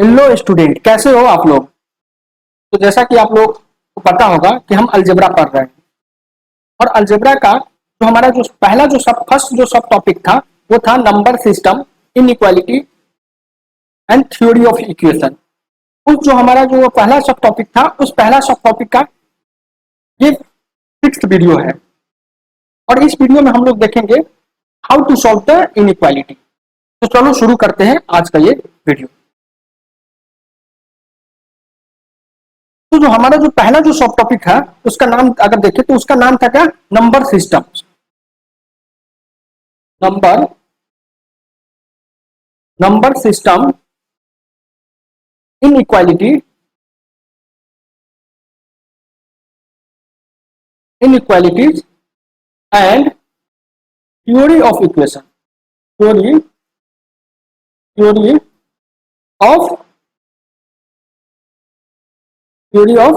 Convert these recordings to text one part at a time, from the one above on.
Hello student, कैसे हो आप लोग। तो जैसा कि आप लोग को पता होगा कि हम अलजेब्रा पढ़ रहे हैं और अलजेब्रा का जो हमारा जो पहला जो सब फर्स्ट जो सब टॉपिक था वो था number system, inequality and theory of equation. उस जो हमारा जो पहला सब टॉपिक था उस पहला सब टॉपिक का ये फिक्स्ड वीडियो है और इस वीडियो में हम लोग देखेंगे how to solve the inequality. तो चलो शुरू करते हैं आज का ये वीडियो। तो जो हमारा जो पहला जो सब टॉपिक है उसका नाम अगर देखें तो उसका नाम था क्या, number system. Number number system, inequality inequalities and theory of equation. Theory theory of theory of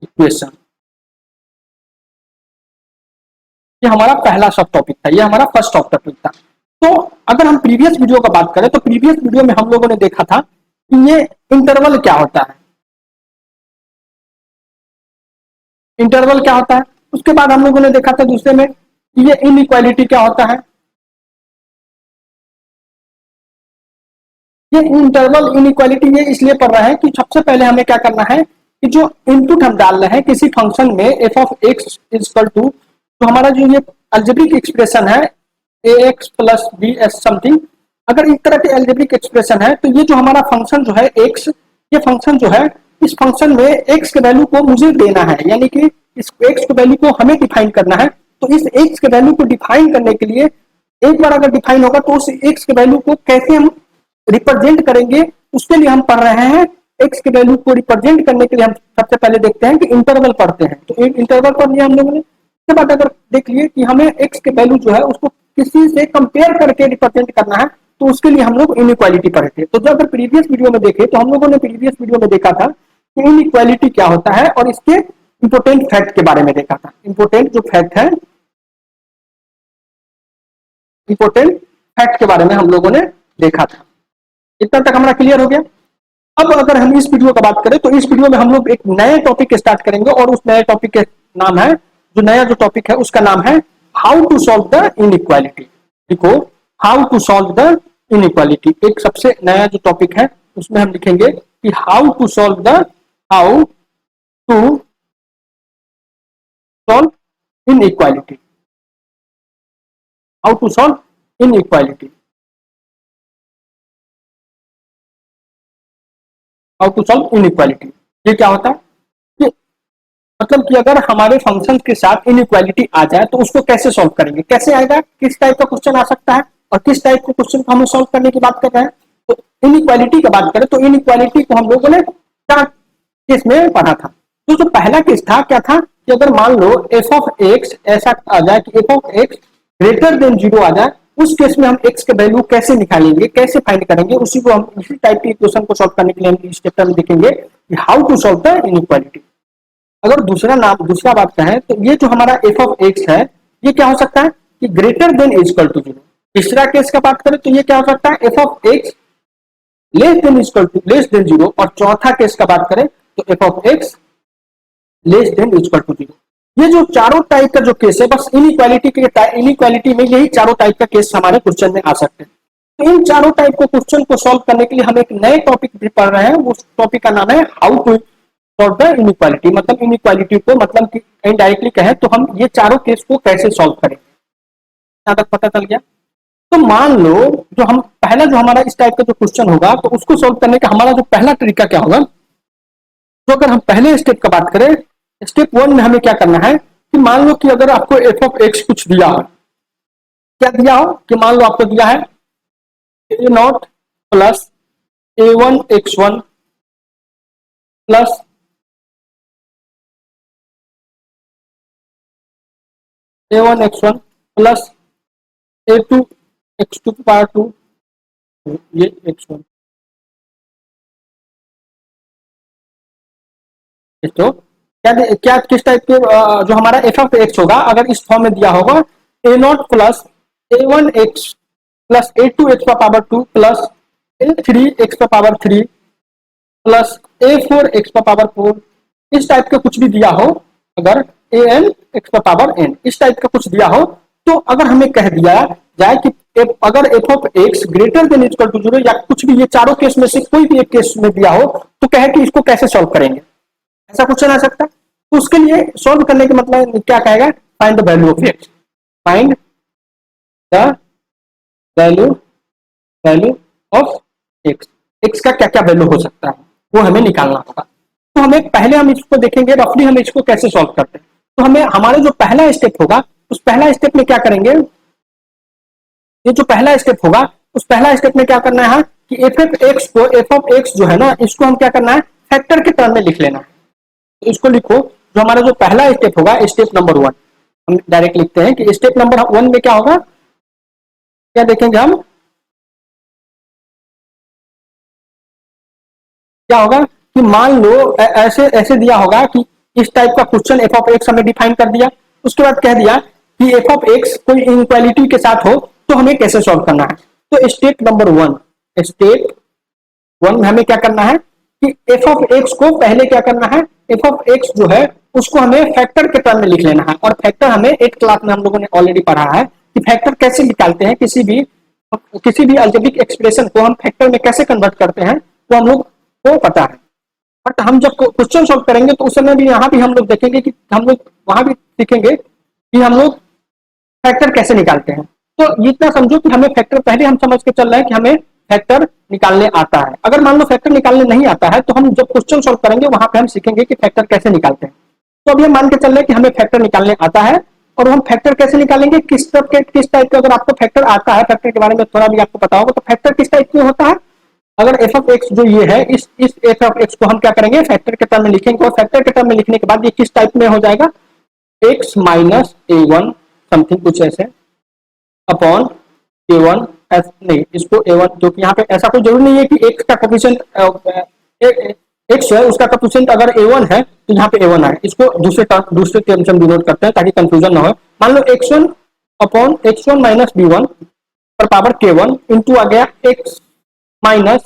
equation, ये हमारा पहला सब टॉपिक था, ये हमारा फर्स्ट सब टॉपिक था। तो अगर हम प्रीवियस वीडियो का बात करें तो प्रीवियस वीडियो में हम लोगों ने देखा था कि ये इंटरवल क्या होता है। इंटरवल क्या होता है, उसके बाद हम लोगों ने देखा था दूसरे में कि ये इनइक्वालिटी क्या होता है। ये इंटरवल इनइक्वालिटी ये इसलिए पढ़ रहा है कि सबसे पहले हमें क्या करना है कि जो इनपुट हम डाल रहे हैं किसी फंक्शन में f of x equal to, तो हमारा जो ये अलजेब्रिक एक्सप्रेशन है a x plus b s something, अगर इस तरह के अलजेब्रिक एक्सप्रेशन है तो ये जो हमारा फंक्शन जो है एक्स, ये फंक्शन जो है इस फंक्शन में एक्स के वैल्यू को मुझे देना है, यानी कि इस एक्स के वैल्यू को हमें डिफाइन करना है। तो इस एक्स के वैल्यू को डिफाइन करने के लिए एक बार अगर डिफाइन होगा तो उस एक्स के वैल्यू को कैसे हम रिप्रेजेंट करेंगे उसके लिए हम पढ़ रहे हैं। एक्स के वैल्यू को रिप्रेजेंट करने के लिए हम सबसे पहले देखते हैं कि इंटरवल पढ़ते हैं। तो एक इंटरवल पढ़ लिया हम लोगों ने, उसके बाद अगर देख लिए कि हमें एक्स के वैल्यू जो है उसको किसी से कंपेयर करके रिप्रेजेंट करना है तो उसके लिए हम लोग इनइक्वालिटी पढ़े थे। तो जब अगर प्रीवियस वीडियो में देखे तो हम लोगों ने प्रीवियस वीडियो में देखा था कि इनइक्वालिटी क्या होता है और इसके इंपोर्टेंट फैक्ट के बारे में देखा था। इंपोर्टेंट जो फैक्ट है, इंपोर्टेंट फैक्ट के बारे में हम लोगों ने देखा था। इतना तक हमारा क्लियर हो गया। अब अगर हम इस वीडियो का बात करें तो इस वीडियो में हम लोग एक नए टॉपिक स्टार्ट करेंगे और उस नए टॉपिक के नाम है, जो नया जो टॉपिक है उसका नाम है how to solve the inequality. देखो, how to solve the inequality एक सबसे नया जो टॉपिक है उसमें हम लिखेंगे कि how to solve inequality. How to solve inequality, how to solve inequality. ये क्या होता है कि मतलब कि अगर हमारे फंक्शन के साथ इनइक्वालिटी आ जाए तो उसको कैसे सॉल्व करेंगे, कैसे आएगा, किस टाइप का क्वेश्चन आ सकता है और किस टाइप के क्वेश्चन को हमें सॉल्व करने की बात कर रहे हैं। तो इनइक्वालिटी की बात करें तो इनइक्वालिटी को हम लोगों ने क्या केस में पढ़ा था। तो जो पहला केस था क्या था कि अगर मान लो एफ ऑफ एक्स ऐसा आ जाए कि f of x greater than zero आ जाए, उस केस में हम एक्स के वैल्यू कैसे निकालेंगे, कैसे फाइंड करेंगे, उसी को हम इसी टाइप के इक्वेशन को सॉल्व करने के लिए हम इस चैप्टर में देखेंगे कि how to solve the inequality. अगर दूसरा बात कहें तो ये जो हमारा एफ ऑफ एक्स है ये क्या हो सकता है कि greater than equal to zero. तीसरा केस का बात करें तो ये क्या हो सकता है f of x less than zero, और चौथा केस का बात करें तो f of x less than equal to zero. ये जो चारों टाइप का जो केस है बस इनइक्वालिटी में यही चारों टाइप का केस हमारे क्वेश्चन में आ सकते हैं। तो इन चारों टाइप के क्वेश्चन को सॉल्व करने के लिए हम एक नए टॉपिक भी पढ़ रहे हैं, उस टॉपिक का नाम है how to solve the inequality. मतलब इनइक्वालिटी को मतलब कि इनडायरेक्टली कहें तो हम ये चारों केस को कैसे सॉल्व करेंगे, यहाँ तक पता चल गया। तो मान लो जो हम पहला जो हमारा इस टाइप का जो क्वेश्चन होगा तो उसको सॉल्व करने का हमारा जो पहला तरीका क्या होगा। तो अगर हम पहले स्टेप का बात करें, स्टेप वन में हमें क्या करना है कि मान लो कि अगर आपको एफ ऑफ एक्स कुछ दिया हो, क्या दिया हो कि मान लो आपको दिया है a naught plus a one x one plus a one x one plus a two x two power two, ये एक्स वन। तो क्या किस टाइप के जो हमारा एफ ऑफ एक्स होगा अगर इस फॉर्म में दिया होगा a naught plus a one x plus a two x का power two plus a3x⁴ plus a4x⁴, इस टाइप का कुछ भी दिया हो, अगर an(x⁴n) इस टाइप का कुछ दिया हो, तो अगर हमें कह दिया जाए कि अगर f of x greater than equal to 0 या कुछ भी, ये चारों केस में से कोई भी एक केस में दिया हो, तो कहे कि इसको कैसे सॉल्व करेंगे, ऐसा क्वेश्चन आ सकता है। तो उसके लिए सॉल्व करने के मतलब क्या कहेगा, find the value of x, find the value value of x का क्या क्या वैल्यू हो सकता है, वो हमें निकालना होगा। तो हमें पहले हम इसको देखेंगे रफली हम इसको कैसे सॉल्व करते हैं। तो हमें हमारे जो पहला स्टेप होगा, उस पहला स्टेप में क्या करेंगे, ये जो पहला स्टेप होगा, उस पहला स्टेप में क्या करना है कि f ऑफ x जो है ना, इसको हम क्या करना है, फैक्टर के टर्म में लिख लेना है। तो इसको लिखो, जो हमारा जो पहला स्टेप होगा, स्टेप नंबर 1, हम डायरेक्ट लिखते हैं कि स्टेप नंबर 1 में क्या होगा, क्या देखेंगे हम, क्या होगा कि मान लो ऐसे ऐसे दिया होगा कि इस टाइप का क्वेश्चन f ऑफ x हमें डिफाइन कर दिया, उसके बाद कह दिया कि f ऑफ x कोई इनइक्वालिटी के साथ हो तो हमें कैसे सॉल्व करना है। तो स्टेप नंबर 1, स्टेप 1 में हमें क्या करना है कि f ऑफ x को पहले क्या करना है, f ऑफ x जो है उसको हमें फैक्टर के टर्म में लिख लेना है। और फैक्टर हमें एक क्लास में हम लोगों ने ऑलरेडी पढ़ा है कि फैक्टर कैसे निकालते हैं, किसी भी अलजेब्रिक एक्सप्रेशन को हम फैक्टर में कैसे कन्वर्ट करते हैं, तो हम लोग को पता है। बट हम जब क्वेश्चन सॉल्व करेंगे तो उस समय भी यहाँ भी हम लोग देखेंगे कि हम लोग वहां भी सीखेंगे कि हम लोग फैक्टर कैसे निकालते हैं। तो इतना समझो कि हमें फैक्टर पहले हम समझ के चल रहे हैं कि हमें फैक्टर निकालने आता है। अगर मान लो फैक्टर निकालने नहीं आता है, तो हम जब क्वेश्चन सॉल्व करेंगे वहां पे हम सीखेंगे कि फैक्टर कैसे निकालते हैं। तो अब ये मान के चल रहे हैं कि हमें फैक्टर निकालने आता है, और हम फैक्टर कैसे निकालेंगे, किस टाइप का, अगर आपको फैक्टर आता है, फैक्टर के बारे में थोड़ा भी आपको पता होगा, तो फैक्टर किस टाइप में होता है। अगर f ऑफ x जो ये है, इस f ऑफ x को हम क्या करेंगे, फैक्टर के टर्म में लिखेंगे, और फैक्टर के टर्म में लिखने के बाद ये किस टाइप में हो जाएगा, x माइनस a1 समथिंग कुछ ऐसे अपॉन a1, नहीं इसको a1, जो कि यहाँ पे ऐसा कोई जरूरी नहीं है कि x का कोफिशिएंट x है उसका कोफिशिएंट अगर a1 है तो यहाँ पे a1 आए, इसको दूसरे टर्म से डिनोट करते हैं ताकि कंफ्यूजन ना हो। मान लो x1 upon x1 minus b1 पर पावर k1 इंटू आ गया x माइनस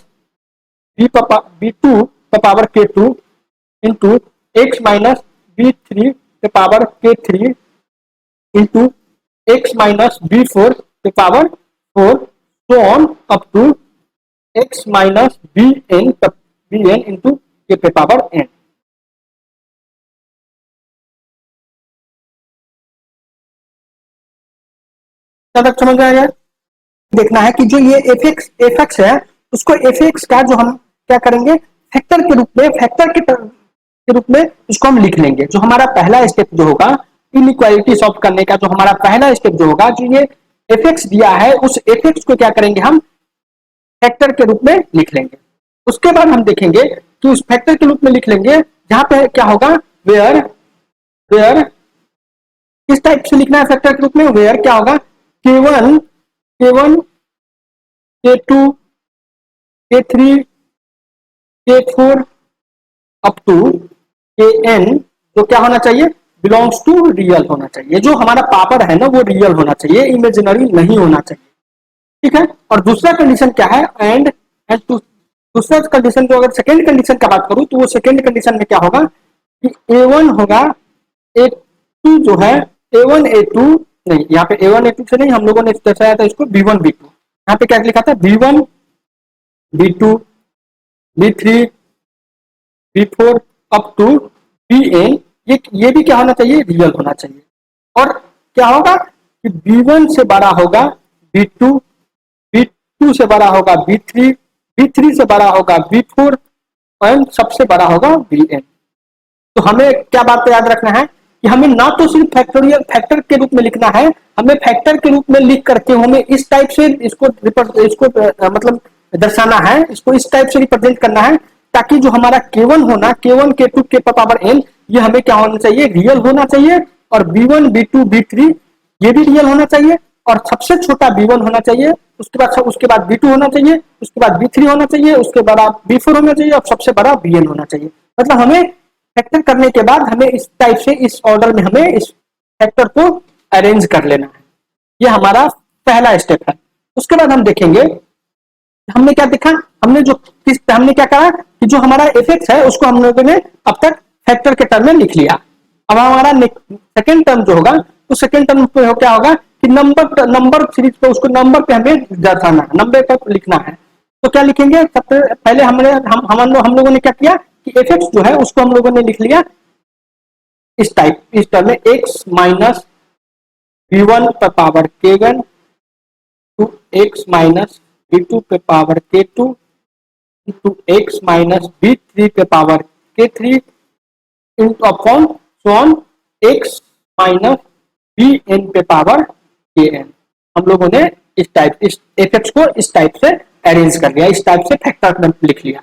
b2 पर power k2 into x minus b3 पे power k3 into x minus b4 पे power 4, so on up to x minus bn into k पे power n। क्या तक समझ में आया। देखना है कि जो ये fx है, उसको fx का जो हम क्या करेंगे, फैक्टर के रूप में, के रूप में इसको हम लिख लेंगे। जो हमारा पहला स्टेप जो होगा इनइक्वालिटी सॉल्व करने का, जो हमारा पहला स्टेप जो होगा, जो ये fx दिया है, उस fx को क्या करेंगे, हम फैक्टर के रूप में लिख लेंगे। उसके बाद हम देखेंगे कि उस फैक्टर के रूप में लिख लेंगे, जहां पे क्या होगा, वेयर वेयर किस टाइप से लिखना है फैक्टर के रूप में, वेयर क्या होगा, k1 k2 k3 k4 up to kn, जो क्या होना चाहिए, बिलोंग्स टू रियल होना चाहिए। जो हमारा पावर है ना, वो रियल होना चाहिए, इमेजिनरी नहीं होना चाहिए। ठीक है। और दूसरा कंडीशन क्या है, एंड दूसरा कंडीशन, जो अगर सेकेंड कंडीशन का बात करूं, तो वो सेकेंड कंडीशन में क्या होगा कि a1 होगा, a2 जो है, a1 a2 नहीं, यहाँ पे a1 a2 से नहीं, हम लोगों ने दर्शाया था इसको b1 b2, यहाँ पे क्या लिखा था, b1 b2 b3 b4 up to bn, ये भी क्या होना चाहिए, रियल होना चाहिए। और क्या होगा कि b1 से बड़ा होगा b2, b2 से बड़ा होगा b3, b3 से बड़ा होगा b4, और सबसे बड़ा होगा bn। तो हमें क्या बात याद रखना है कि हमें ना तो सिर्फ फैक्टर के रूप में लिखना है, हमें फैक्टर के रूप में लिख करके हमें इस टाइप से इसको मतलब दर्शाना है, इसको इस टाइप से रिप्रेजेंट करना है, ताकि जो हमारा k1 होना, k1 k2 k power n, ये हमें क्या होना चाहिए, रियल होना चाहिए। और b1 b2 b3 ये भी रियल होना चाहिए, और सबसे छोटा b1 होना चाहिए, उसके बाद b2 होना चाहिए, उसके बाद b3 होना चाहिए, उसके बाद b4 होना चाहिए, और सबसे बड़ा bn होना चाहिए। मतलब हमें फैक्टर करने के बाद हमें इस टाइप से, इस ऑर्डर में हमें इस फैक्टर को अरेंज कर लेना है। ये हमारा पहला स्टेप है। उसके बाद हम देखेंगे, हमने क्या देखा हमने जो हमने क्या करा कि जो हमारा एफ है उसको हम लोगों ने अब तक फैक्टर के टर्म में लिख लिया। अब हमारा सेकेंड टर्म जो होगा तो सेकेंड टर्म पे क्या होगा कि नंबर सीरीज पे उसको नंबर पे हमें दर्शाना है, नंबर पे लिखना है। तो क्या लिखेंगे, सबसे पहले हम लोगों ने क्या किया कि एफ जो है उसको हम लोगों ने लिख लिया इस टर्म में एक्स माइनस v1 पे power k1 to x minus v2 पे power k2 to x minus v3 पे पावर k3 इंटू अपॉन सोन एक्स माइनस vn पे पावर kn। हम लोगों ने इस एफ को इस टाइप से अरेंज कर लिया, इस टाइप से फैक्टर में लिख लिया।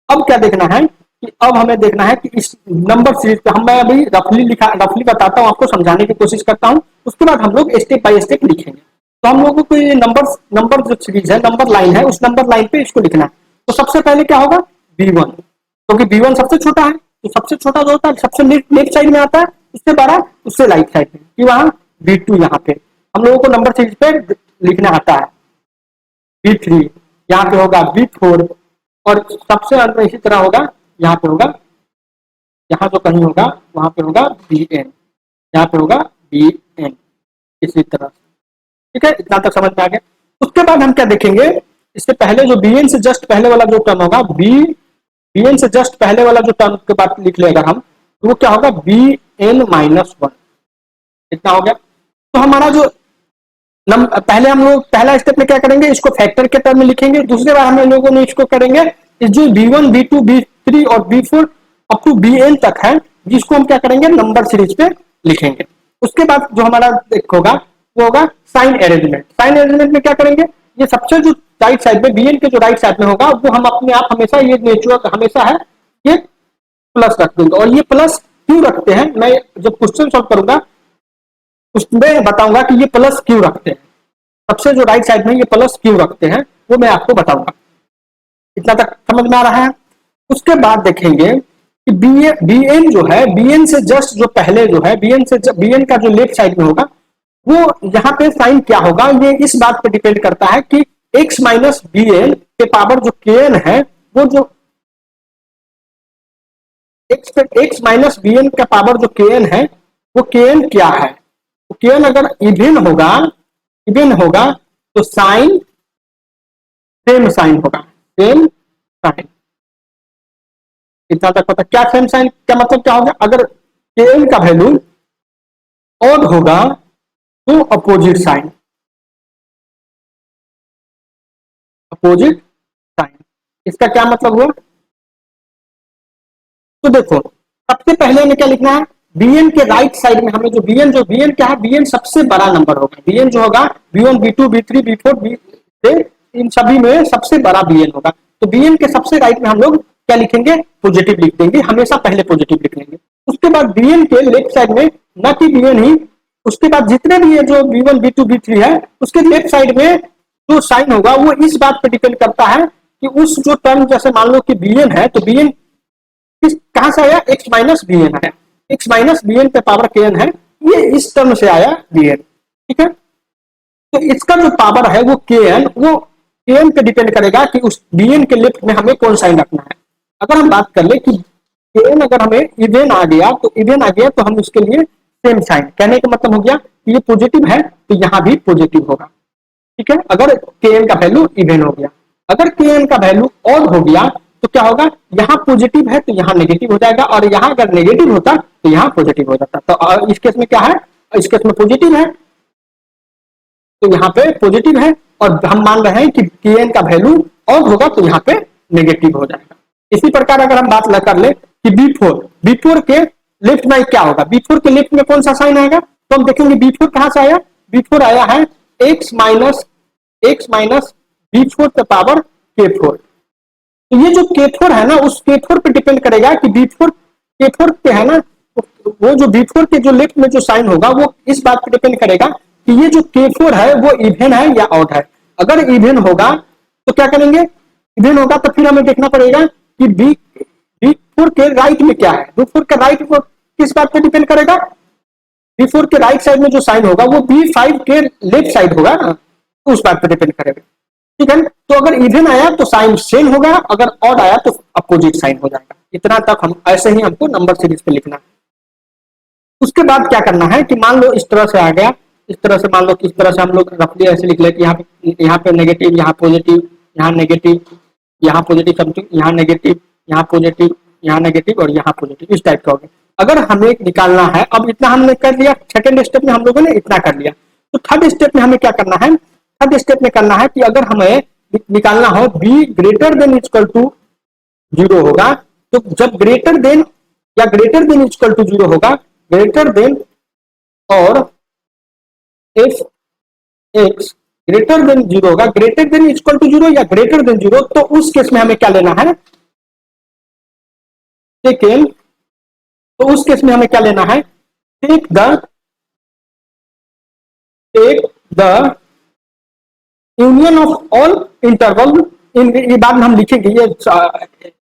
अब क्या देखना है कि अब हमें देखना है कि इस नंबर सीरीज पे मैं अभी रफली बताता हूं, आपको समझाने की कोशिश करता हूं, उसके बाद हम लोग स्टेप बाय स्टेप लिखेंगे। तो हम लोगों को ये नंबर जो सीरीज है, नंबर लाइन है, उस नंबर लाइन पे इसको लिखना है। तो सबसे पहले क्या होगा v1, क्योंकि v1 सबसे छोटा है, तो सबसे छोटा जो होता है सबसे लेफ्ट साइड में आता है, उससे बड़ा उससे राइट साइड में, कि वहां v2 यहाँ पे हम लोगों को नंबर सीरीज पे लिखना आता है, v3 यहाँ पे होगा v4 और सबसे अंत में इसी तरह होगा, यहाँ पे होगा, यहाँ जो कहीं होगा वहां पे होगा bn, यहाँ पे होगा bn, इसी तरह। ठीक है, इतना तक समझ में आ गया। उसके बाद हम क्या देखेंगे, इससे पहले जो bn से जस्ट पहले वाला जो टर्म होगा bn से जस्ट पहले वाला जो टर्म के बाद लिख ले अगर हम, तो वो क्या होगा bn माइनस 1, इतना हो गया। तो हमारा जो पहले हम लोग पहला स्टेप में क्या करेंगे, इसको फैक्टर के टर्म में लिखेंगे। दूसरे बार हम लोगों ने इसको करेंगे जो b1 b2 b3 और b4 अप टू bn तक है, जिसको हम क्या करेंगे नंबर सीरीज पे लिखेंगे। उसके बाद जो हमारा होगा वो होगा साइन अरेंजमेंट। साइन अरेंजमेंट में क्या करेंगे, ये सबसे जो राइट साइड में bn के जो राइट साइड में होगा वो हम अपने आप हमेशा, ये नेचुरल हमेशा है, ये प्लस रख देंगे। और ये प्लस क्यों रखते हैं, मैं जब क्वेश्चन सॉल्व करूंगा उसमें बताऊंगा कि ये प्लस क्यों रखते हैं, सबसे जो राइट साइड में ये प्लस क्यों रखते हैं वो मैं आपको बताऊंगा। इतना तक समझ में आ रहा है। उसके बाद देखेंगे कि bn जो है, bn से जस्ट जो पहले जो है, bn का जो लेफ्ट साइड में होगा वो यहाँ पे साइन क्या होगा, ये इस बात पे डिपेंड करता है कि x माइनस bn के पावर जो kn है, वो जो x माइनस bn का पावर जो kn है वो kn क्या है, तो kn अगर इवन होगा तो साइन सेम साइन होगा, सेम साइन। इतना तक पता क्या सेम साइन क्या मतलब क्या होगा, अगर kn का वैल्यू ऑड होगा तो अपोजिट साइन, अपोजिट साइन, इसका क्या मतलब हुआ। तो देखो सबसे पहले हमें क्या लिखना है, bn के राइट साइड में हमें जो bn क्या है, bn सबसे बड़ा नंबर होगा, bn जो होगा b1 b2 b3 b4 b इन सभी में सबसे बड़ा bn होगा। तो bn के सबसे राइट में हम लोग क्या लिखेंगे, पॉजिटिव लिख देंगे, हमेशा पहले पॉजिटिव लिख लेंगे। उसके बाद bn के लेफ्ट साइड में न कि bn ही, उसके बाद जितने भी है जो b1 b2 b3 है उसके लेफ्ट साइड में जो साइन होगा वो इस बात पर डिपेंड करता है कि उस जो टर्म, जैसे मान लो कि bn है तो bn कहां से आया, x माइनस bn आया, x माइनस bn पे पावर kn है, ये इस टर्म से आया bn। ठीक है, तो इसका जो पावर है वो kn पे डिपेंड करेगा कि उस bn के लेफ्ट में हमें कौन साइन रखना है। अगर हम बात कर ले कि kn अगर हमें इवन आ गया तो हम उसके लिए सेम साइन, कहने का मतलब हो गया कि ये पॉजिटिव है तो यहां भी पॉजिटिव होगा। ठीक है, अगर kn का वैल्यू इवन हो गया, अगर kn का वैल्यू ऑड हो गया तो क्या होगा, यहाँ पॉजिटिव है तो यहाँ नेगेटिव हो जाएगा, और यहाँ अगर नेगेटिव होता तो यहाँ पॉजिटिव हो जाता। तो इस केस में क्या है, इस केस में पॉजिटिव है तो यहाँ पे पॉजिटिव है, और हम मान रहे हैं कि kn का वैल्यू ऑड होगा तो यहाँ पे नेगेटिव हो जाएगा। इसी प्रकार अगर हम बात कर ले कि b4 के लेफ्ट में क्या होगा, b4 के लेफ्ट में कौन सा साइन आएगा, तो हम देखेंगे b4 कहां से आया, b4 आया है x माइनस b4 पे पावर k4। तो ये जो k4 है ना, उस k4 पे डिपेंड करेगा कि k4 पे है ना, वो जो b4 के जो लेफ्ट में जो साइन होगा वो इस बात पे डिपेंड करेगा कि ये जो k4 है वो इवन है या ऑड है। अगर इवन होगा तो क्या करेंगे, इवन होगा तो फिर हमें देखना पड़ेगा कि b4 के राइट में क्या है, b4 के राइट को किस बात पे डिपेंड करेगा, b4 के राइट साइड में जो साइन होगा वो b5 के लेफ्ट साइड होगा ना, तो उस बात पे डिपेंड करेगा। ठीक है। तो अगर इवन आया तो साइन सेम होगा, अगर ऑड आया तो अपोजिट साइन हो जाएगा। इतना तक हम ऐसे ही हमको नंबर सीरीज पे लिखना है। उसके बाद क्या करना है कि मान लो इस तरह से आ गया, इस तरह से मान लो किस तरह से हम लोग रफली ऐसे लिख ले कि यहाँ पे नेगेटिव, यहाँ पॉजिटिव, यहाँ नेगेटिव, यहाँ पॉजिटिव समथिंग, यहाँ नेगेटिव, यहाँ पॉजिटिव, यहाँ नेगेटिव और यहाँ पॉजिटिव, इस टाइप का हो गया। अगर हमें निकालना है, अब इतना हमने कर लिया, सेकंड स्टेप में हम लोगों ने इतना कर लिया, तो थर्ड स्टेप में हमें क्या करना है, थर्ड स्टेप में करना है कि अगर हमें निकालना हो b greater than equal to 0 होगा, तो जब ग्रेटर देन या ग्रेटर देन इक्वल टू 0 होगा, ग्रेटर देन और एफ एक्स ग्रेटर देन 0 होगा, ग्रेटर देन इक्वल टू 0 या ग्रेटर देन 0, तो उस केस में हमें क्या लेना है, सेकेंड, तो उस केस में हमें क्या लेना है, take the union of all interval in, ये बाद में हम लिखेंगे,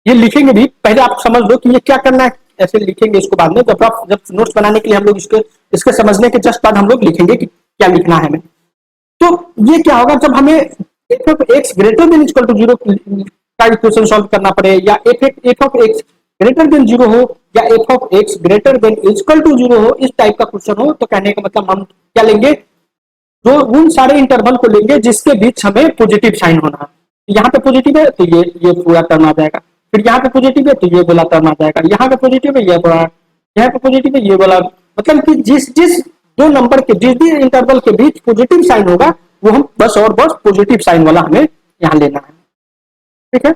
ये लिखेंगे भी, पहले आप समझ लो कि ये क्या करना है, ऐसे लिखेंगे इसको बाद में, जब नोट्स बनाने के लिए हम लोग इसके समझने के जस्ट बाद हम लोग लिखेंगे कि क्या लिखना है हमें। तो ये क्या होगा, जब हमें x greater than equal to 0 का इक्वेशन सॉल्व करना पड़े, या f of x greater than 0 हो, या f of x greater than equal to 0 हो, इस टाइप का क्वेश्चन हो, तो कहने का मतलब हम क्या लेंगे, जो उन सारे इंटरवल को लेंगे जिसके बीच हमें पॉजिटिव साइन होना है। यहाँ पे पॉजिटिव है तो ये पूरा टर्म आ जाएगा, फिर यहाँ पे पॉजिटिव है तो ये वाला टर्म आ जाएगा, यहाँ पे पॉजिटिव है ये वाला, यहाँ पे पॉजिटिव है ये वाला, मतलब कि जिस जिस दो नंबर के जिस भी इंटरवल के बीच पॉजिटिव साइन होगा, वो हम बस और बस पॉजिटिव साइन वाला हमें यहाँ लेना है। ठीक है,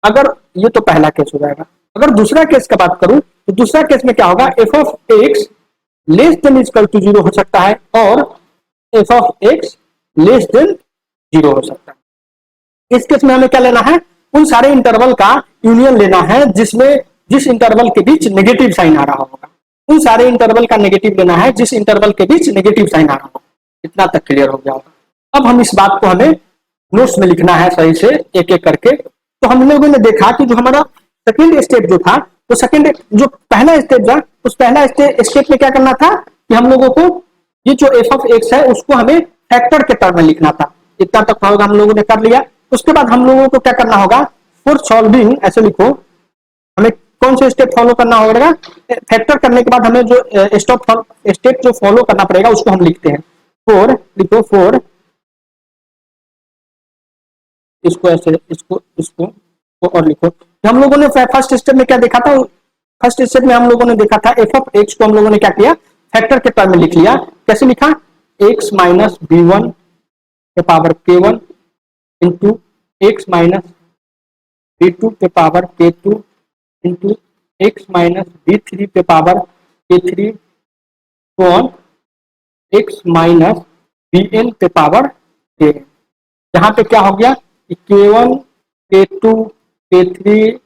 अगर ये तो पहला केस हो जाएगा। अगर दूसरा केस का बात करूं तो दूसरा केस में क्या होगा, f of x less than equal to 0 हो सकता है, और f of x less than 0 हो सकता है। इस केस में हमें क्या लेना है, उन सारे इंटरवल का यूनियन लेना है जिसमें जिस इंटरवल के बीच नेगेटिव साइन आ रहा होगा, उन सारे इंटरवल का नेगेटिव लेना है जिस इंटरवल के बीच नेगेटिव साइन आ रहा होगा। इतना तक क्लियर हो गया होगा। अब हम इस बात को हमें नोट्स में लिखना है सही से एक एक करके। तो हम लोगों ने देखा कि जो हमारा सेकेंड स्टेप जो था, तो सेकेंड जो पहला स्टेप था, उस पहला स्टेप में क्या करना था कि हम लोगों को ये जो एफ ऑफ एक्स है उसको हमें फैक्टर के टर्म में लिखना था। इतना तक होगा, हम लोगों ने कर लिया। उसके बाद हम लोगों को क्या करना होगा, फॉर सॉल्विंग, ऐसे लिखो, हमें कौन से स्टेप फॉलो करना होगा, फैक्टर करने के बाद हमें जो स्टेप जो फॉलो करना पड़ेगा उसको हम लिखते हैं। फोर लिखो, फोर, इसको ऐसे, इसको और लिखो। हम लोगों ने फर्स्ट स्टेप में क्या देखा था, फर्स्ट स्टेप में हम लोगों ने देखा था एफ ऑफ एक्स को हम लोगों ने क्या किया, फैक्टर के टर्म में लिख लिया। कैसे लिखा, एक्स माइनस b1 के power k1 into x minus b2 के power k2 into x minus b3 के power k3 on x minus bn के पावर k। यहाँ पे क्या हो गया कि k1 k2 k3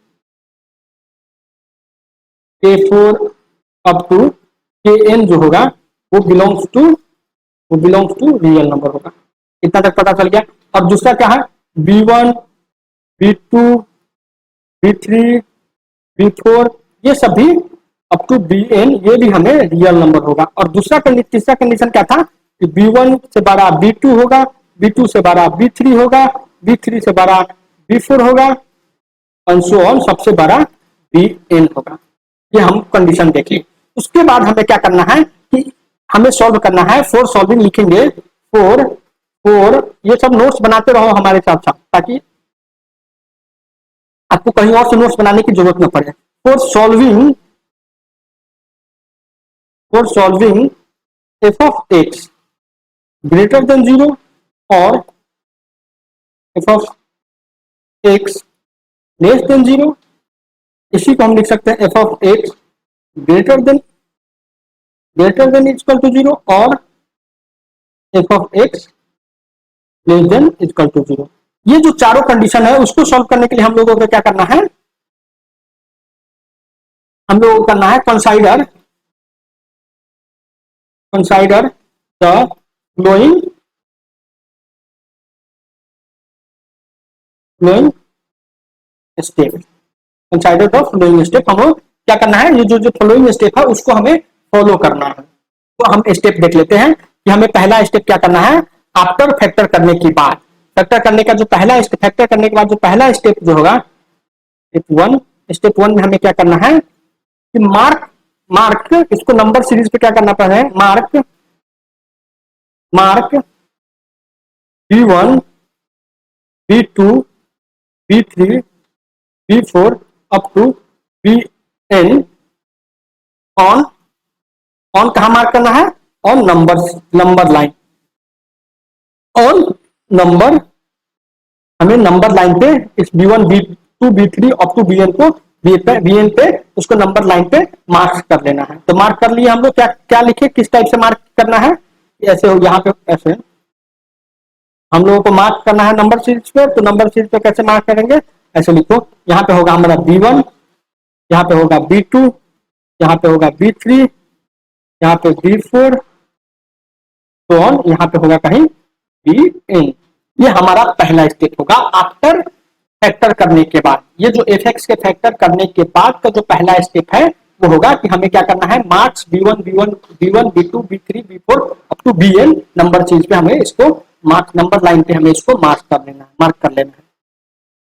k4 up to kn जो होगा वो बिलोंग्स टू रियल नंबर होगा। इतना तक पता चल गया। और दूसरा क्या है, b1 b2 b3 b4 ये सभी अप टू bn ये भी हमें रियल नंबर होगा। और तीसरा कंडीशन क्या था कि b1 से बड़ा b2 होगा, b2 से बड़ा b3 होगा, b3 से बड़ा b4 होगा, एंड सो ऑन, सबसे बड़ा bn होगा। ये हम कंडीशन देखी। उसके बाद हमें क्या करना है कि हमें सॉल्व करना है, फॉर सॉल्विंग लिखेंगे, फोर, ये सब नोट्स बनाते रहो हमारे साथ साथ ताकि आपको कहीं और से नोट्स बनाने की जरूरत न पड़े। For solving f of x greater than 0 और f of x less than 0, इसी को हम लिख सकते हैं f of x greater than equal to 0 और f of x less than equal to 0। ये जो चारों कंडीशन है उसको सॉल्व करने के लिए हम लोगों को क्या करना है, हम लोगों को करना है consider the flowing step. Consider the flowing step, हम क्या करना है, ये जो फ्लोइंग स्टेप है उसको हमें फॉलो करना है। तो हम स्टेप देख लेते हैं कि हमें पहला स्टेप क्या करना है, आफ्टर फैक्टर करने के बाद फैक्टर करने का जो पहला फैक्टर करने के बाद जो पहला स्टेप जो होगा, स्टेप वन में हमें क्या करना है कि मार्क मार्क इसको नंबर सीरीज पे क्या करना पड़े, mark mark B1 B2 B3 B4 up to Bn on on कहा मार्क करना है, on number line, on number, हमें नंबर लाइन पे इस B1 B2 B3 up to Bn को Bn पे उसको नंबर लाइन पे मार्क कर लेना है। तो मार्क कर लिए हम लोग, क्या क्या लिखे, किस टाइप से मार्क करना है, ऐसे हो यहाँ पे, ऐसे हम लोगों को मार्क करना है नंबर सीरीज पे। तो नंबर सीरीज पे कैसे मार्क करेंगे, ऐसे लिखो, यहाँ पे होगा हमारा B1, यहाँ पे होगा B2, यहाँ पे होगा B3, यहाँ पे B4, तो ऑन यहाँ पे होगा कहीं Bn। ये हमारा पहला स्टेप होगा आफ्टर फैक्टर करने के बाद। ये जो fx के फैक्टर करने के बाद का जो पहला स्टेप है वो होगा कि हमें क्या करना है, marks B1 B2 B3 B4 up to Bn number चीज पे हमें इसको मार्क, नंबर लाइन पे हमें इसको मार्क कर लेना है।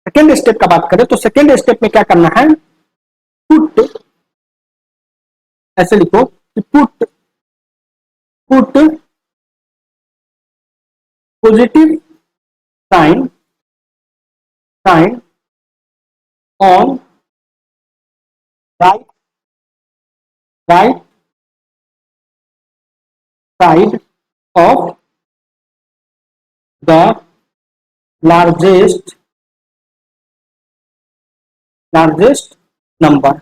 सेकेंड स्टेप का बात करें तो सेकेंड स्टेप में क्या करना है, पुट, ऐसे लिखो कि put positive sign on right side of the largest number.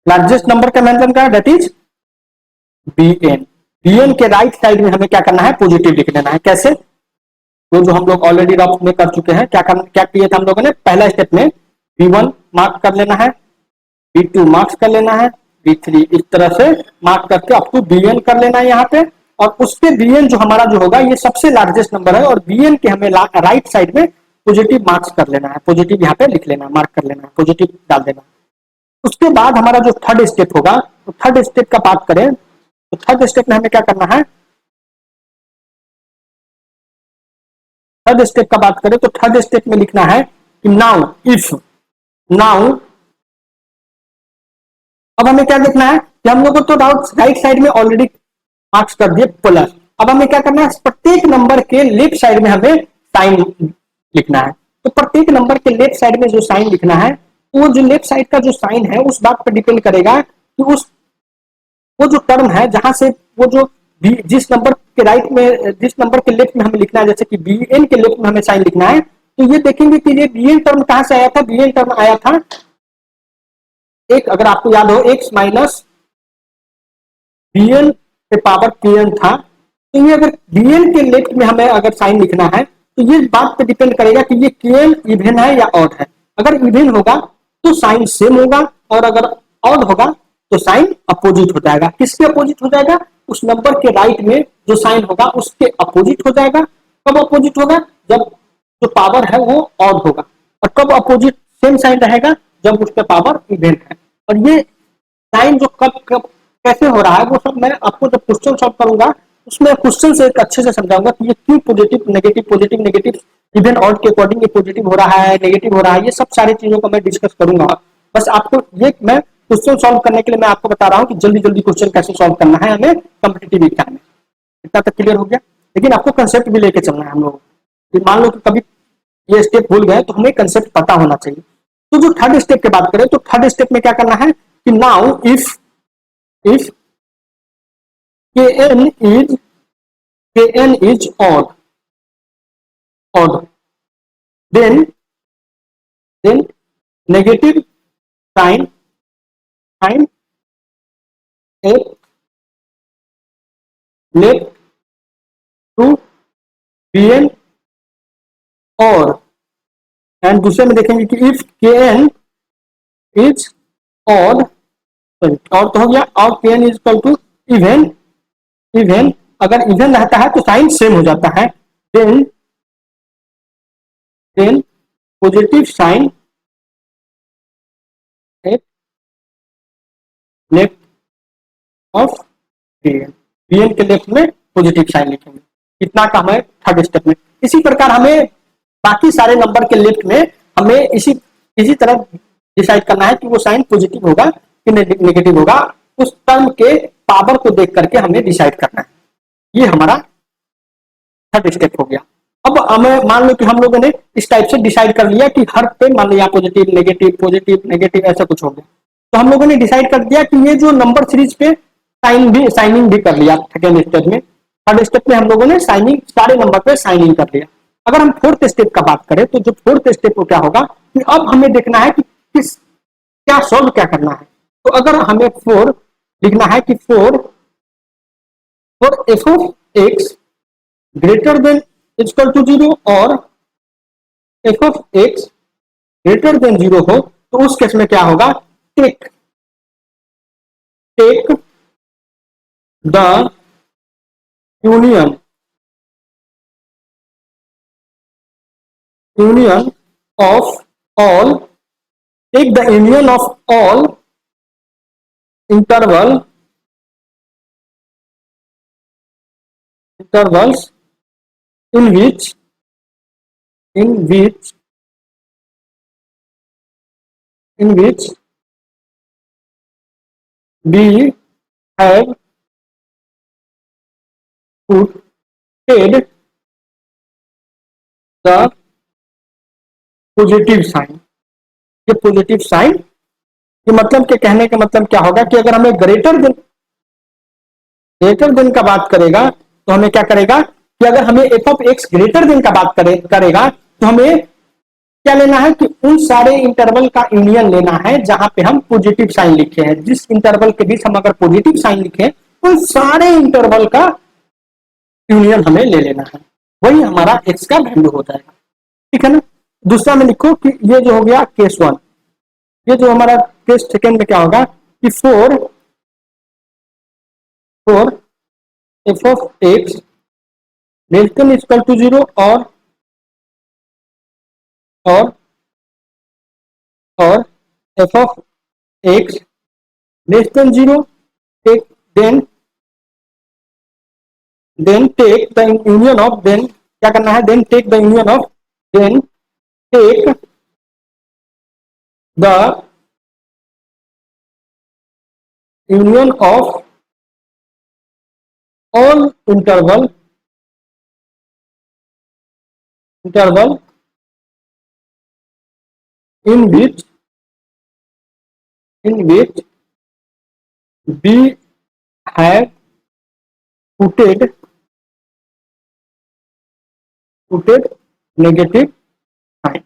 Largest number का मेंशन क्या है, दैट इज Bn। Bn के राइट साइड में हमें क्या करना है, पॉजिटिव लिख लेना है। कैसे, वो जो हम लोग ऑलरेडी रफ में कर चुके हैं, क्या किए थे हम लोगों ने, पहला स्टेप में B1 मार्क कर लेना है, B2 मार्क्स कर लेना है, B3 इस तरह से मार्क करके अप टू Bn कर लेना है यहाँ पे। और उसके Bn जो हमारा जो होगा ये सबसे लार्जेस्ट नंबर है, और Bn के हमें राइट साइड में पॉजिटिव मार्क्स कर लेना है, पॉजिटिव यहाँ पे लिख लेना है, मार्क कर लेना है, पॉजिटिव डाल देना है। उसके बाद हमारा जो थर्ड स्टेप होगा, तो थर्ड स्टेप का बात करें तो थर्ड स्टेप में हमें क्या करना है, थर्ड स्टेप का बात करें तो थर्ड स्टेप में लिखना है कि नाउ अब हमें क्या देखना है कि हम लोग को तो राइट साइड में ऑलरेडी मार्क्स कर दिए प्लस, अब हमें क्या करना है, प्रत्येक नंबर के लेफ्ट साइड में हमें साइन लिखना है। तो प्रत्येक नंबर के लेफ्ट साइड में जो साइन लिखना है, वो जो लेफ्ट साइड का जो साइन है उस बात पर डिपेंड करेगा कि उस वो जो टर्म है जहां से वो जो जिस नंबर के राइट में, जिस नंबर के लेफ्ट में हमें लिखना है, जैसे कि Bn के लेफ्ट में हमें साइन लिखना है, तो ये देखेंगे कि ये Bn टर्म कहां से आया था, Bn टर्म आया था एक, अगर आपको याद हो, x माइनस Bn के पावर Kn था। तो ये अगर Bn के लेफ्ट में हमें अगर साइन लिखना है तो ये बात पे डिपेंड करेगा कि ये Kn इवन है या ऑड है। अगर इवन होगा तो साइन सेम होगा, और अगर ऑड होगा तो साइन अपोजिट हो जाएगा। किसके अपोजिट हो जाएगा, उस नंबर के राइट में जो साइन होगा उसके अपोजिट हो जाएगा। कब अपोजिट होगा, जब जो पावर है वो ऑड होगा। और कब अपोजिट सेम साइन रहेगा, जब उसके पावर इवन है। और ये साइन जो कब कब कैसे हो रहा है वो सब मैं आपको जब क्वेश्चन सॉल्व करूंगा उसमें क्वेश्चन से एक अच्छे से समझाऊंगा कि ये क्यों पॉजिटिव नेगेटिव इवन ऑड के अकॉर्डिंग ये पॉजिटिव हो रहा है, नेगेटिव हो रहा है, ये सब सारी चीजों को मैं डिस्कस करूंगा। बस आपको ये मैं क्वेश्चन सॉल्व करने के लिए मैं आपको बता रहा हूँ कि जल्दी जल्दी क्वेश्चन कैसे सॉल्व करना है हमें कॉम्पिटिटिव एग्जाम में। इतना तक क्लियर हो गया, लेकिन आपको कंसेप्ट भी लेके चलना है हम लोग। मान लो कि कभी ये स्टेप भूल गए तो हमें कंसेप्ट पता होना चाहिए। तो जो थर्ड स्टेप की बात करें तो थर्ड स्टेप में क्या करना है कि now if kn is odd then negative sign f left to bn, और एंड दूसरे में देखेंगे कि इफ kn इज ऑड, और तो हो गया, और kn is equal to even अगर इवन रहता है तो साइन सेम हो जाता है, then positive sign left of bn, bn के लेफ्ट में पॉजिटिव साइन लिखेंगे। इतना काम है थर्ड स्टेप में। इसी प्रकार हमें बाकी सारे नंबर के लेफ्ट में हमें इसी तरह डिसाइड करना है कि वो साइन पॉजिटिव होगा कि नेगेटिव होगा, उस टर्म के पावर को देख करके हमें डिसाइड करना है। ये हमारा थर्ड स्टेप हो गया। अब हमें मान लो कि हम लोगों ने इस टाइप से डिसाइड कर लिया कि हर पे मान लिया पॉजिटिव नेगेटिव ऐसा कुछ हो गया, तो हम लोगों ने डिसाइड कर दिया कि ये जो नंबर सीरीज पे साइनिंग भी कर लिया सेकेंड स्टेप में। थर्ड स्टेप में हम लोगों ने साइनिंग सारे नंबर पे साइनिंग कर लिया। अगर हम फोर्थ स्टेप का बात करें तो जो फोर्थ स्टेप को क्या होगा कि अब हमें देखना है कि किस क्या सॉल्व क्या करना है। तो अगर हमें फोर लिखना है कि for f of x greater than equal to zero और f of x greater than zero हो, तो उस केस में क्या होगा, take the union of all take the union of all intervals in which we have put the positive sign. ये positive sign ये मतलब के कहने का मतलब क्या होगा कि अगर हमें ग्रेटर देन का बात करेगा तो हमें क्या करेगा कि अगर हमें F of x greater then का बात करेगा तो हमें क्या लेना है कि उन सारे इंटरवल का यूनियन लेना है जहां पे हम पॉजिटिव साइन लिखे हैं। जिस इंटरवल के बीच हम अगर पॉजिटिव साइन लिखे उन सारे इंटरवल का यूनियन हमें ले लेना है, वही हमारा एक्स का वैल्यू हो जाएगा। ठीक है ना। दूसरा में लिखो कि ये जो हो गया केस वन। ये जो हमारा केस सेकेंड में क्या होगा कि for f of x less than equal to zero और f of x less than zero take then take the union of then क्या करना है then take the union of then take the union of all interval in which we have put negative sign.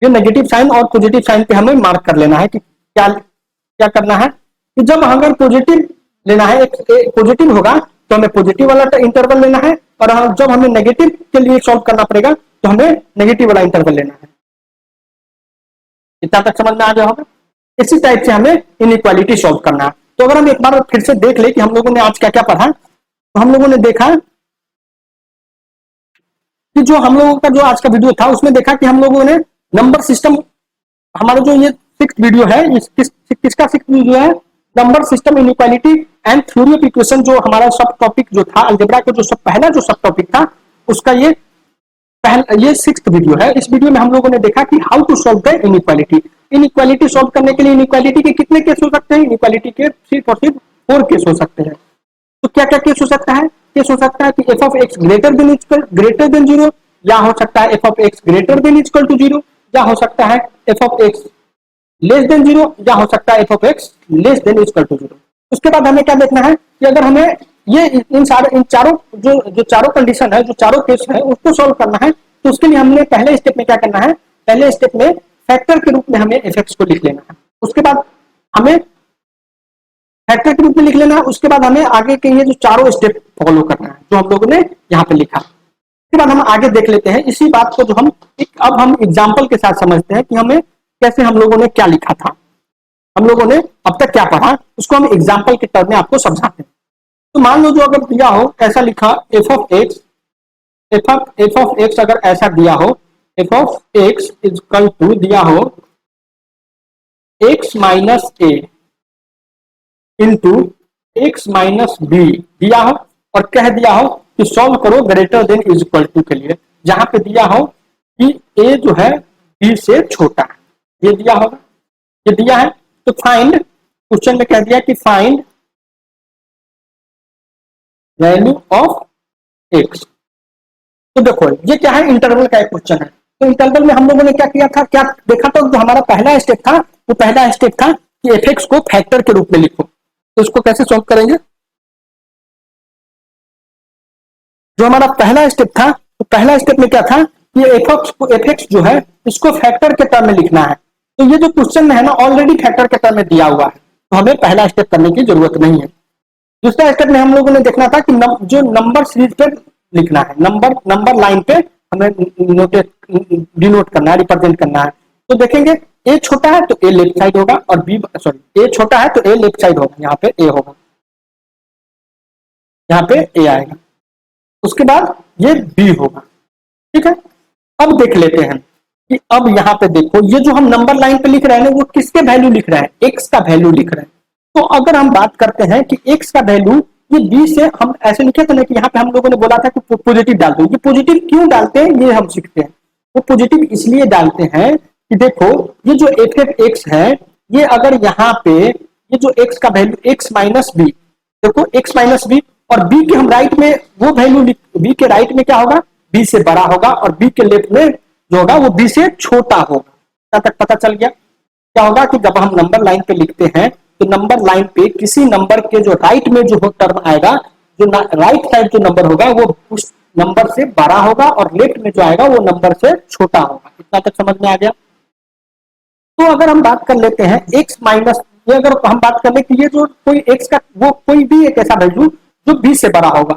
ये negative sign और positive sign पे हमें mark कर लेना है कि क्या क्या करना है कि जब अगर पॉजिटिव लेना है एक पॉजिटिव होगा तो हमें पॉजिटिव वाला इंटरवल लेना है, और जब हमें नेगेटिव के लिए सॉल्व करना पड़ेगा तो हमें नेगेटिव वाला इंटरवल लेना है। इतना तक समझ में आ गया होगा। इसी टाइप से हमें इनइक्वालिटी सॉल्व करना है। तो अगर हम एक बार फिर से देख ले कि हम लोगों ने आज क्या क्या पढ़ा, तो हम लोगों ने देखा कि जो हम लोगों का जो आज का वीडियो था उसमें देखा कि हम लोगों ने नंबर सिस्टम, हमारा जो ये सिक्स्थ वीडियो है, किसका सिक्स्थ वीडियो है, number system inequality and theory of equation, जो हमारा सब टॉपिक जो था अलजेब्रा का जो पहला जो सब टॉपिक था उसका ये सिक्स्थ वीडियो है। इस वीडियो में हम लोगों ने देखा कि how to solve the inequality. Inequality solve करने के लिए इनइक्वालिटी के कितने केस हो सकते हैं, इनइक्वालिटी के सिर्फ और सिर्फ 4 केस हो सकते हैं। तो क्या क्या केस हो सकता है, केस हो सकता है कि f of x greater than zero, या हो सकता है f of x greater than equal to zero, या हो सकता है f of x less than zero, या हो सकता है f of x less than equal to zero. उसके बाद हमें क्या देखना है कि अगर हमें ये इन चारों जो चारों कंडीशन है, जो चारों केस है उसको सॉल्व करना है, तो उसके लिए हमने पहले स्टेप में क्या करना है, पहले स्टेप में फैक्टर के रूप में हमें एफ एक्स को लिख लेना है। उसके बाद हमें फैक्टर के रूप में लिख लेना है। उसके बाद हमें आगे के ये जो चारों स्टेप फॉलो करना है जो हम लोगों ने यहाँ पे लिखा। उसके बाद हम आगे देख लेते हैं इसी बात को, जो अब हम एग्जाम्पल के साथ समझते हैं कि हमें कैसे हम लोगों ने क्या लिखा था, हम लोगों ने अब तक क्या पढ़ा, उसको हम एग्जाम्पल के टर्म में आपको समझाते हैं। तो मान लो जो अगर दिया हो ऐसा लिखा एफ ऑफ एक्स अगर ऐसा दिया हो, f of x equal to दिया हो x minus a into x minus b दिया हो, और कह दिया हो कि सॉल्व करो greater than is equal to के लिए, जहां पे दिया हो कि ए जो है बी से छोटा है, ये दिया होगा, ये दिया है। तो फाइंड, क्वेश्चन में कह दिया कि फाइंड वैल्यू ऑफ एक्स। तो देखो ये क्या है, इंटरवल का एक क्वेश्चन है। तो इंटरवल में हम लोगों ने क्या किया था, क्या देखा था, जो हमारा पहला स्टेप था वो पहला स्टेप था कि एफ एक्स को फैक्टर के रूप में लिखो। तो इसको कैसे सॉल्व करेंगे, जो हमारा पहला स्टेप था, तो पहला स्टेप में क्या था कि एफ एक्स जो है इसको फैक्टर के टर्म में लिखना है। तो ये जो क्वेश्चन में है ना ऑलरेडी फैक्टर के टर्म में दिया हुआ है, तो हमें पहला स्टेप करने की जरूरत नहीं है। दूसरा स्टेप में हम लोगों ने देखना था कि जो नंबर सीरीज पे लिखना है, नंबर लाइन पे हमें नोटेट डिनोट करना है, रिप्रेजेंट करना है। तो देखेंगे ए छोटा है तो ए लेफ्ट साइड होगा, और बी सॉरी ए छोटा है तो ए लेफ्ट साइड होगा, यहाँ पे ए होगा, यहाँ पे ए आएगा, उसके बाद ये बी होगा। ठीक है, अब देख लेते हैं कि अब यहाँ पे देखो ये जो हम नंबर लाइन पे लिख रहे हैं ना वो किसके वैल्यू लिख रहे हैं, एक्स का वैल्यू लिख रहे हैं। तो अगर हम बात करते हैं कि एक्स का वैल्यू ये बी से हम ऐसे लिखे थे ना कि यहाँ पे हम लोगों ने बोला था कि पॉजिटिव डाल दो, ये पॉजिटिव क्यों डालते हैं ये हम सीखते हैं। वो पॉजिटिव इसलिए डालते हैं कि देखो ये जो एफ एफ एक्स है, ये अगर यहाँ पे ये जो एक्स का वैल्यू एक्स माइनस बी, देखो एक्स माइनस बी, और बी के हम राइट में वो वैल्यू, बी के राइट में क्या होगा, बी से बड़ा होगा, और बी के लेफ्ट में जो होगा वो बी से छोटा होगा। यहाँ तक पता चल गया। क्या होगा कि जब हम नंबर लाइन पे लिखते हैं तो नंबर लाइन पे किसी नंबर के जो राइट में जो टर्म आएगा, जो राइट साइड जो नंबर होगा वो उस नंबर से बड़ा होगा, और लेफ्ट में जो आएगा वो नंबर से छोटा होगा। इतना तक समझ में आ गया। तो अगर हम बात कर लेते हैं एक्स माइनस, ये अगर हम बात कर ले कि ये जो कोई एक्स का वो कोई भी एक ऐसा वैल्यू जो बी से बड़ा होगा,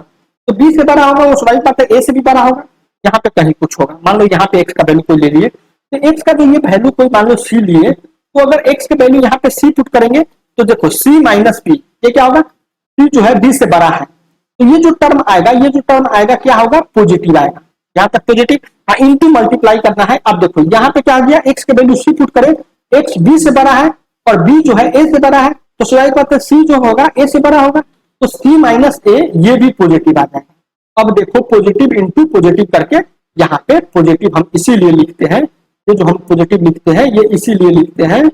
तो बी से बड़ा होगा वो स्वाभाविक बात है ए से भी बड़ा होगा, यहाँ पे कहीं कुछ होगा। मान लो यहाँ पे एक्स का वैल्यू कोई ले लिए, तो एक्स का जो ये वैल्यू कोई मान लो सी लिए, तो अगर एक्स के वैल्यू यहाँ पे सी पुट करेंगे तो देखो सी माइनस बी, ये क्या होगा, सी जो है बी से बड़ा है, तो ये जो टर्म आएगा, ये जो टर्म आएगा क्या होगा, पॉजिटिव आएगा। यहाँ तक पॉजिटिव, हाँ इंटू मल्टीप्लाई करना है। अब देखो यहाँ पे क्या आ गया, एक्स के वैल्यू सी पुट करें, एक्स बी से बड़ा है और बी जो है ए से बड़ा है, तो स्वाभाविक बात है सी जो होगा ए से बड़ा होगा, तो सी माइनस ए ये भी पॉजिटिव आ जाएगा। अब देखो पॉजिटिव इंटू पॉजिटिव करके यहाँ पे पॉजिटिव हम इसीलिए लिखते हैं, ये जो हम पॉजिटिव लिखते हैं ये इसीलिए लिखते हैं,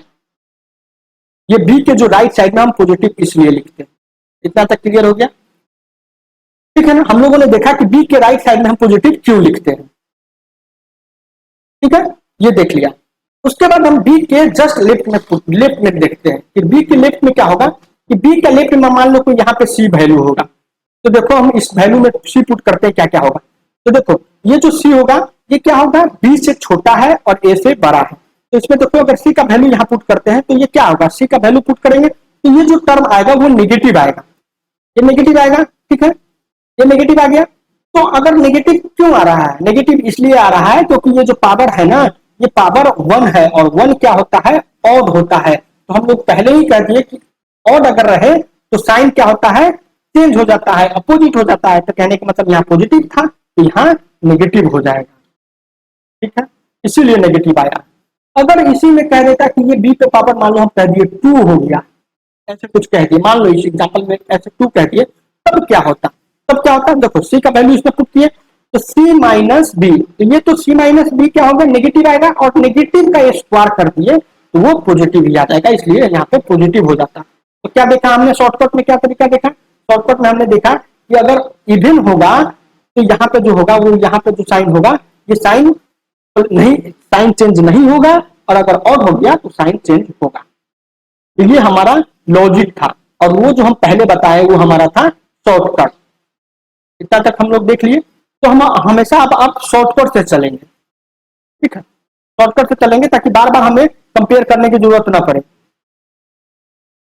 ये बी के जो राइट साइड में हम पॉजिटिव इसलिए लिखते हैं। इतना तक क्लियर हो गया। ठीक है ना, हम लोगों ने देखा कि बी के राइट साइड में हम पॉजिटिव क्यों लिखते हैं। ठीक है, ये देख लिया। उसके बाद हम बी के जस्ट लेफ्ट में देखते हैं कि बी के लेफ्ट में क्या होगा, कि बी के लेफ्ट में मान लो कोई यहाँ पे सी वैल्यू होगा, तो देखो हम इस वैल्यू में सी पुट करते हैं, क्या क्या होगा। तो देखो ये जो सी होगा ये क्या होगा, बी से छोटा है और ए से बड़ा है। तो इसमें देखो अगर सी का वैल्यू यहाँ पुट करते हैं तो ये क्या होगा, सी का वैल्यू पुट करेंगे तो ये जो टर्म आएगा वो नेगेटिव आएगा, ये नेगेटिव आएगा। ठीक है, ये नेगेटिव आ गया। तो अगर नेगेटिव क्यों आ रहा है, नेगेटिव इसलिए आ रहा है क्योंकि ये जो पावर है ना, ये पावर 1 है, और 1 क्या होता है, ऑड होता है। तो हम लोग पहले ही कह दिए कि ऑड अगर रहे तो साइन क्या होता है, चेंज हो जाता है, अपोजिट हो जाता है। तो कहने का मतलब यहाँ पॉजिटिव था तो यहाँ नेगेटिव हो जाएगा। ठीक है, इसीलिए नेगेटिव आया। अगर इसी में कह देता कि ये बी पे पावर मान लो हम कह दिए 2 हो गया, ऐसे कुछ कह दिए, मान लो इस एग्जांपल में ऐसे 2 कह दिए, तब क्या होता, तब क्या होता है, देखो सी का वैल्यू इसमें पुट किए तो सी माइनस बी, तो ये तो सी माइनस बी क्या होगा, नेगेटिव आएगा, और नेगेटिव का स्क्वायर कर दिए तो वो पॉजिटिव ही आ जाएगा, इसलिए यहाँ पे पॉजिटिव हो जाता। तो क्या देखा हमने शॉर्टकट में, क्या तरीका देखा, शॉर्टकट में हमने देखा कि अगर इवन होगा तो यहाँ पे जो होगा वो यहाँ पे जो साइन होगा ये साइन नहीं, साइन चेंज नहीं होगा, और अगर ऑड हो गया तो साइन चेंज होगा। तो ये हमारा लॉजिक था, और वो जो हम पहले बताए वो हमारा था शॉर्टकट। इतना तक हम लोग देख लिए। तो हम हमेशा अब आप शॉर्टकट से चलेंगे। ठीक है, शॉर्टकट से चलेंगे ताकि बार बार हमें कंपेयर करने की जरूरत ना पड़े।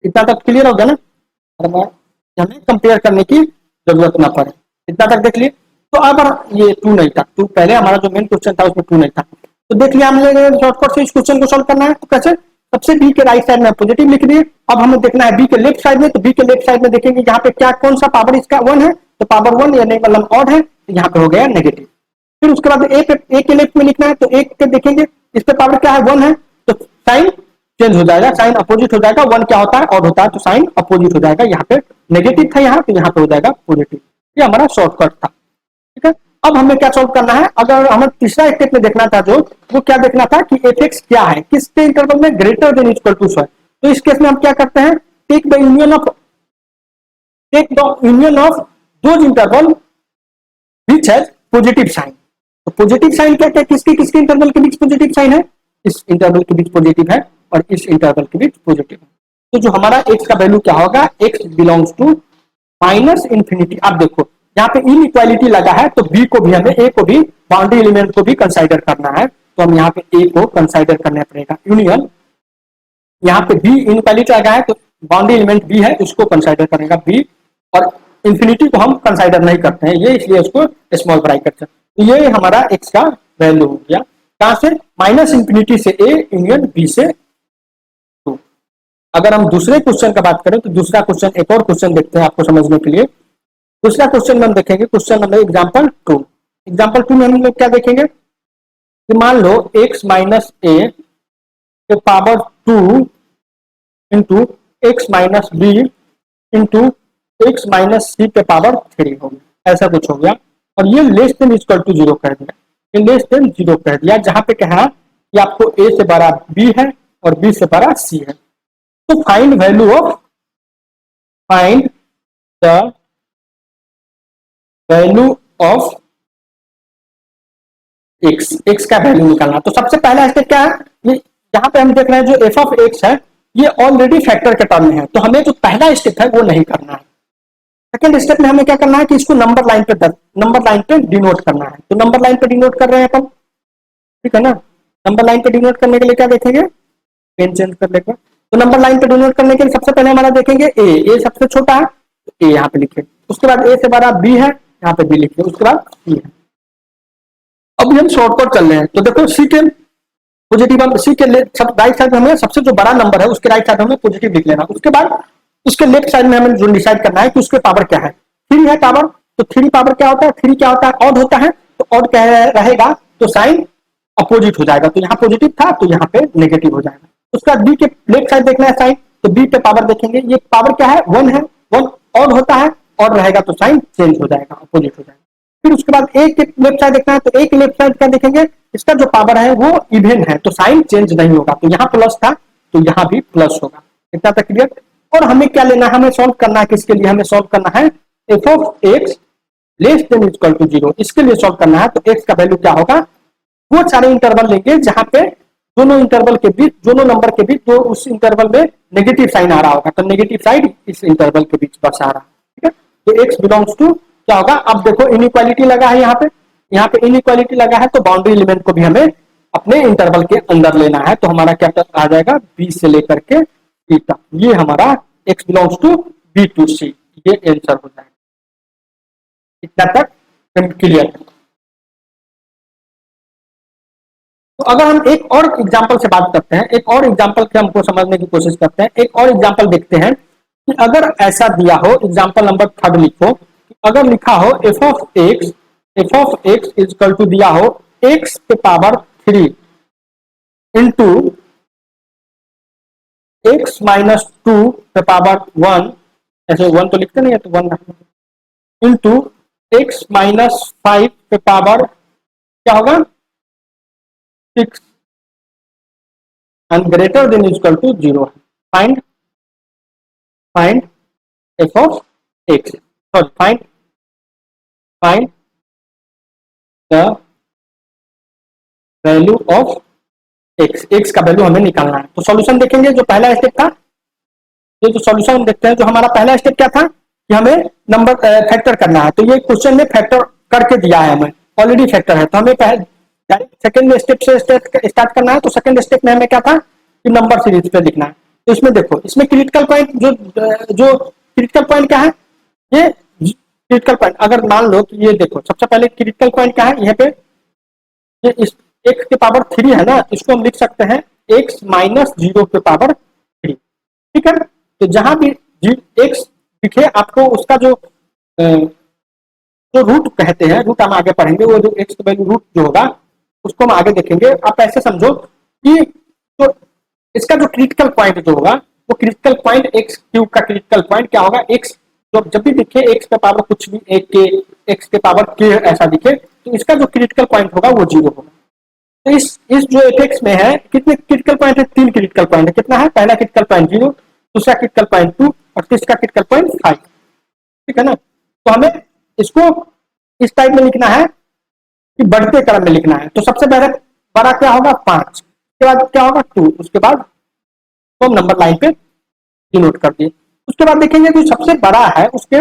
इतना तक क्लियर हो गया ना, हमें कंपेयर करने की जरूरत ना पड़े। इतना तक देख लिए। तो अब ये 2 नहीं था, 2 पहले हमारा जो मेन क्वेश्चन था उसमें 2 नहीं था, तो देख लिया हमने शॉर्टकट से इस क्वेश्चन को सॉल्व करना है। तो कैसे, सबसे बी के राइट साइड में पॉजिटिव लिख दिए। अब हमें देखना है बी के लेफ्ट साइड में, तो बी के लेफ्ट साइड में देखेंगे यहाँ पे क्या कौन सा पावर इसका 1 है, तो पावर 1 यानी मतलब ऑड है, तो यहाँ पे हो गया नेगेटिव। फिर उसके बाद ए के लेफ्ट में लिखना है, तो एक के देखेंगे इस पे पावर क्या है 1 है, तो साइन चेंज हो जाएगा, साइन अपोजिट हो जाएगा। 1 क्या होता है, ऑड होता है, तो साइन अपोजिट हो जाएगा। यहाँ पे नेगेटिव था यहाँ, तो यहाँ पे हो जाएगा पॉजिटिव। ये हमारा शॉर्टकट था। अब हमें क्या सॉल्व करना है, अगर हमें तीसरा स्टेप में देखना था जो, वो क्या देखना था कि एफ एक्स क्या है, किसके इंटरवल में ग्रेटर देन इक्वल टू 100। तो इस केस में हम क्या करते हैं, take the union of those interval which has positive sign. तो पॉजिटिव साइन क्या क्या, किसके किसके इंटरवल के बीच पॉजिटिव साइन है, इस इंटरवल के बीच पॉजिटिव है और इस इंटरवल के बीच पॉजिटिव है। तो जो हमारा x का वैल्यू क्या होगा, x belongs to minus infinity. अब देखो यहाँ पे इनइक्वालिटी लगा है, तो b को भी हमें, a को भी, बाउंड्री एलिमेंट को भी कंसाइडर करना है। तो हम यहाँ पे a को कंसाइडर करना पड़ेगा, यूनियन, यहाँ पे b इनइक्वालिटी लगा है तो बाउंड्री एलिमेंट b है, उसको कंसाइडर करेगा b, और इंफिनिटी को हम कंसाइडर नहीं करते हैं, ये इसलिए उसको स्मॉल ब्राइट करते हैं। तो ये हमारा x का वैल्यू हो गया, कहां से, माइनस इंफिनिटी से a यूनियन b से 2। अगर हम दूसरे क्वेश्चन का बात करें तो दूसरा क्वेश्चन, एक और क्वेश्चन देखते हैं आपको समझने के लिए। दूसरा क्वेश्चन में हम देखेंगे, क्वेश्चन नंबर एग्जाम्पल 2। एग्जाम्पल 2 में हम लोग क्या देखेंगे कि मान लो x माइनस a के power 2 into x minus b into x minus c के पावर 3 हो गया, ऐसा कुछ हो गया। और ये लेस देन इक्वल टू 0 कर दिया, ये लेस देन 0 कर दिया, जहां पे कहा कि आपको a से बड़ा b है और b से बड़ा c है। तो find value of, find the value of x, x का वैल्यू निकालना। तो सबसे पहला स्टेप क्या है, ये यहाँ पे हम देख रहे हैं जो f ऑफ x है ये ऑलरेडी फैक्टर के टर्म में है, तो हमें जो पहला स्टेप है वो नहीं करना है। सेकंड स्टेप में हमें क्या करना है कि इसको नंबर लाइन पे डिनोट करना है। तो नंबर लाइन पे डिनोट कर रहे हैं अपन, ठीक है ना। नंबर लाइन पे डिनोट करने के लिए क्या देखेंगे, पेन चेंज कर लेगा। तो नंबर लाइन पे डिनोट करने के लिए सबसे पहले हमारा देखेंगे ए सबसे छोटा है, तो ए यहाँ पे लिखे, उसके बाद ए से बड़ा बी है, यहाँ पे बी लिखिए, उसके बाद सी है। अब हम शॉर्टकट चल रहे हैं, तो देखो सी के पॉजिटिव, सी के राइट साइड में हमें सबसे जो बड़ा नंबर है उसके राइट साइड में हमें पॉजिटिव लिख लेना। उसके बाद उसके लेफ्ट साइड में हमें जो डिसाइड करना है कि उसके पावर क्या है, 3 है पावर, तो 3 पावर क्या होता है, 3 क्या होता है, ऑड होता है, तो ऑड क्या रहेगा, तो साइन अपोजिट हो जाएगा, तो यहाँ पॉजिटिव था तो यहाँ पे नेगेटिव हो जाएगा। उसका बी के लेफ्ट साइड देखना है साइन, तो बी पे पावर देखेंगे, ये पावर क्या है, 1 है, 1 ऑड होता है, ऑड रहेगा तो साइन चेंज हो जाएगा, अपोजिट हो जाएगा। फिर उसके बाद ए के लेफ्ट साइड देखना है, तो ए के लेफ्ट साइड क्या देखेंगे, इसका जो पावर है वो इवन है, तो साइन चेंज नहीं होगा, तो यहाँ प्लस था तो यहाँ भी प्लस होगा। इतना तक क्लियर। और हमें क्या लेना है, हमें सॉल्व करना है, किसके लिए हमें सॉल्व करना है, f of x less than equal to 0, इसके लिए सॉल्व करना है। तो एक्स का वैल्यू क्या होगा, वो सारे इंटरवल लेंगे जहां पे दोनों इंटरवल के बीच, दोनों नंबर के बीच जो उस इंटरवल में नेगेटिव साइन आ रहा होगा, तो नेगेटिव साइड इस इंटरवल के बीच बस आ रहा है, ठीक है। तो एक्स बिलोंग्स टू क्या होगा, अब देखो इनइक्वालिटी लगा है यहाँ पे इनइक्वालिटी लगा है, तो बाउंड्री एलिमेंट को भी हमें अपने इंटरवल के अंदर लेना है। तो हमारा क्या आ जाएगा, बी से लेकर के सी तक, ये हमारा x belongs to b to c, ये आंसर हो जाएगा। इतना तक क्लियर है। तो अगर हम एक और एग्जांपल से बात करते हैं, एक और एग्जांपल के हमको समझने की कोशिश करते हैं, एक और एग्जांपल देखते हैं कि अगर ऐसा दिया हो, एग्जांपल नंबर 3 लिखो, अगर लिखा हो f of x equal to दिया हो x के पावर 3 इंटू x माइनस 2 के पावर 1, ऐसे 1 तो लिखते नहीं है तो 1 इंटू x माइनस 5 के पावर क्या होगा 6 and greater than equal to 0। Find f of x, sorry find the value of x का वैल्यू हमें निकालना है। तो सॉल्यूशन देखेंगे, जो पहला स्टेप था, ये जो सॉल्यूशन देखते हैं, जो हमारा पहला स्टेप क्या था कि हमें नंबर फैक्टर करना है। तो ये क्वेश्चन में फैक्टर करके दिया है, हमें ऑलरेडी फैक्टर है, तो हमें सेकंड स्टेप से स्टार्ट करना है। तो सेकंड स्टेप में हमें क्या था कि नंबर सीरीज पे लिखना है। तो इसमें देखो, इसमें क्रिटिकल पॉइंट जो क्रिटिकल पॉइंट क्या है, ये क्रिटिकल पॉइंट अगर मान लो कि ये देखो, सबसे पहले क्रिटिकल पॉइंट क्या है, यहाँ पे ये इस x के पावर 3 है ना, इसको हम लिख सकते हैं x माइनस 0 के पावर 3, ठीक है। तो जहां भी x दिखे आपको, उसका जो रूट कहते हैं, रूट हम आगे पढ़ेंगे, वो जो x का वैल्यू रूट जो होगा उसको हम आगे देखेंगे। आप ऐसे समझो कि तो इसका जो क्रिटिकल पॉइंट जो होगा, वो क्रिटिकल पॉइंट एक्स क्यूब का क्रिटिकल पॉइंट क्या होगा, एक्स जब भी दिखे एक्स के पावर कुछ भी एक के, एक्स के पावर के ऐसा दिखे, तो इसका जो क्रिटिकल पॉइंट होगा वो 0 होगा। तो इस जो एपेक्स में है कितने क्रिटिकल पॉइंट है, 3 क्रिटिकल पॉइंट है। कितना है, पहला क्रिटिकल पॉइंट 0, दूसरा क्रिटिकल पॉइंट 2 और तीसरा क्रिटिकल पॉइंट 5। ठीक है ना। तो हमें इसको इस टाइप में लिखना है कि बढ़ते क्रम में लिखना है। तो सबसे पहले बड़ा क्या होगा 5, उसके बाद क्या होगा 2, उसके बाद तो हम नंबर लाइन पे डिनोट कर दिए। उसके बाद देखेंगे जो सबसे बड़ा है उसके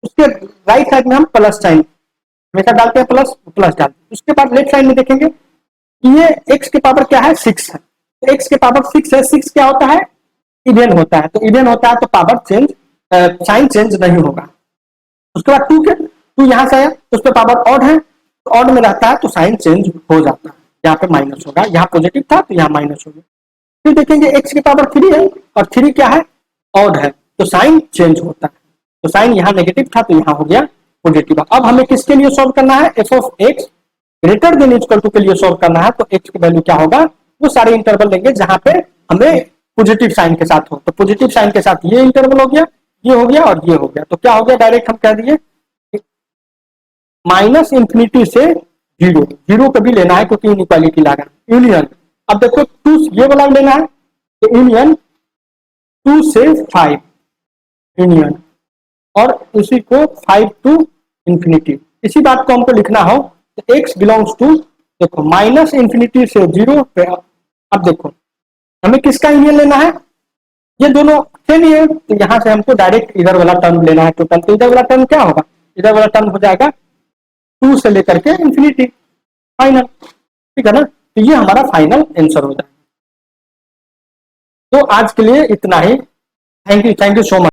उसके राइट साइड में हम प्लस साइन हमेशा डालते हैं, प्लस प्लस डालते हैं। उसके बाद लेफ्ट साइड में देखेंगे ये x के पावर क्या है 6 है, तो x के पावर 6 है। 6 क्या होता है, इवन होता है, तो इवन होता है तो पावर चेंज साइन चेंज नहीं होगा। उसके बाद 2 के 2 यहां से आया तो उस पर पावर ऑड है, तो ऑड में रहता है तो साइन चेंज हो जाता है, यहाँ पे माइनस होगा, यहाँ पॉजिटिव था तो यहाँ माइनस होगा। फिर देखेंगे x के पावर 3 है और 3 क्या है, ऑड है, तो साइन चेंज होता है, तो साइन यहाँ नेगेटिव था तो यहाँ हो गया पॉजिटिव। अब हमें किसके लिए सॉल्व करना है, f of x greater than equal to के लिए सॉल्व करना है। तो एक्स की वैल्यू क्या होगा, वो सारे इंटरवल लेंगे जहां पे हमें पॉजिटिव साइन के साथ हो। तो पॉजिटिव साइन के साथ ये इंटरवल हो गया, ये हो गया और ये हो गया। तो क्या हो गया, डायरेक्ट हम कह दिए माइनस इंफिनिटी से 0, 0 कभी लेना है क्योंकि इनइक्वालिटी लगा यूनियन। अब देखो 2 ये वाला लेना है तो यूनियन 2 से 5 यूनियन और उसी को 5 टू इंफिनिटी। इसी बात को हमको लिखना हो तो x बिलोंग्स टू देखो माइनस इंफिनिटी से 0 पे। अब देखो हमें किसका यूनियन लेना है, ये दोनों थे नहीं है तो यहां से हमको डायरेक्ट इधर वाला टर्म लेना है टोटल। तो इधर वाला टर्म क्या होगा, इधर वाला टर्म हो जाएगा 2 से लेकर के इंफिनिटी फाइनल। ठीक है ना, तो ये हमारा फाइनल आंसर हो जाएगा। तो आज के लिए इतना ही। Thank you so much.